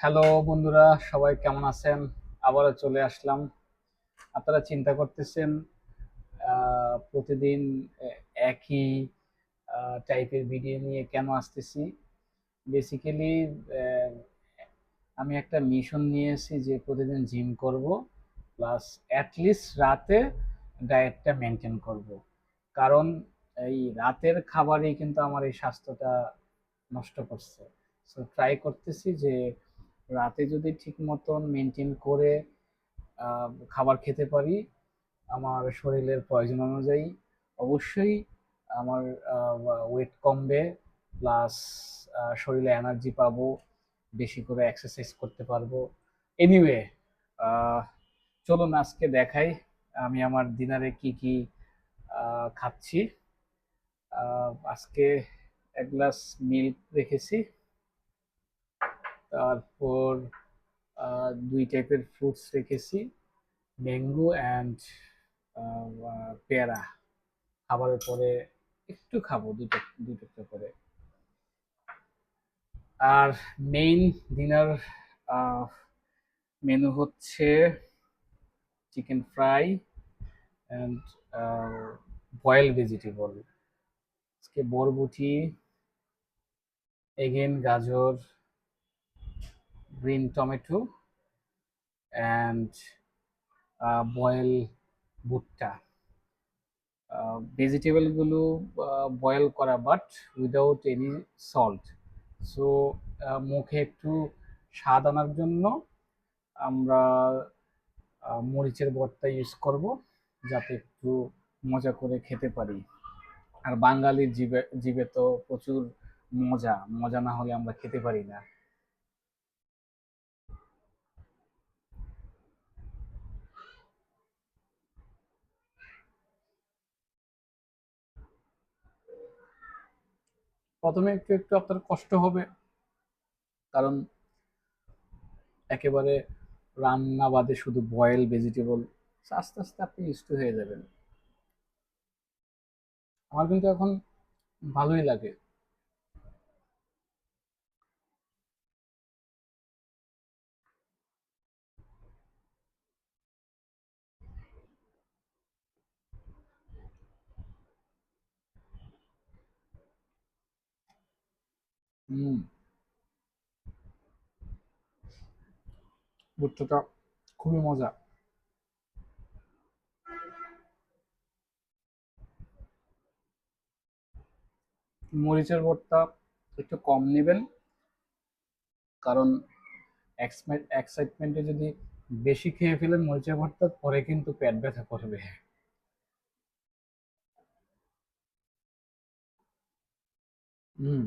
Hello বন্ধুরা, সবাই কেমন আছেন? আবারও চলে আসলাম। আপনারা চিন্তা করতেছেন প্রতিদিন একই টাইপের ভিডিও নিয়ে কেন আসতেছি। বেসিক্যালি আমি একটা মিশন নিয়েছি যে প্রতিদিন জিম করব, প্লাস অ্যাটলিস্ট রাতে ডায়েটটা মেনটেন করব। কারণ এই রাতের খাবারই কিন্তু আমার এই স্বাস্থ্যটা নষ্ট করছে। সো ট্রাই করতেছি যে রাতে যদি ঠিক মতন মেনটেন করে খাবার খেতে পারি আমার শরীরের প্রয়োজন অনুযায়ী, অবশ্যই আমার ওয়েট কমবে, প্লাস শরীরে এনার্জি পাবো, বেশি করে এক্সারসাইজ করতে পারবো। এনিওয়ে, চলুন আজকে দেখাই আমি আমার ডিনারে কি কি খাচ্ছি। আজকে এক গ্লাস মিল্ক রেখেছি, তারপর দুই টাইপের ফ্রুটস রেখেছি, ম্যাঙ্গো অ্যান্ড পেয়ারা। খাবারের পরে একটু খাবো, দুটো দুটো করে। আর মেইন ডিনার মেনু হচ্ছে chicken fry and boil vegetable. আজকে বরবটি, এগেন গাজর, গ্রিন টমেটো অ্যান্ড বয়েল ভুট্টা। ভেজিটেবলগুলো বয়েল করা, but without any salt. So মুখে একটু স্বাদ আনার জন্য আমরা মরিচের ভর্তা ইউজ করব, যাতে একটু মজা করে খেতে পারি। আর বাঙালির জিভে জিভে তো প্রচুর মজা, মজা না হলে আমরা খেতে পারি না। প্রথমে একটু একটু আপনার কষ্ট হবে, কারণ একেবারে রান্না বাদে শুধু বয়েল ভেজিটেবল, আস্তে আস্তে আপনি ইউজ হয়ে যাবেন। আমার কিন্তু এখন ভালোই লাগে। হুম, ভুট্টাটা খুবই মজা। মরিচের ভর্তা একটু কম নেবেন, কারণ এক্সাইটমেন্টে যদি বেশি খেয়ে ফেলেন মরিচের ভর্তা, পরে কিন্তু পেট ব্যথা করবে। হুম।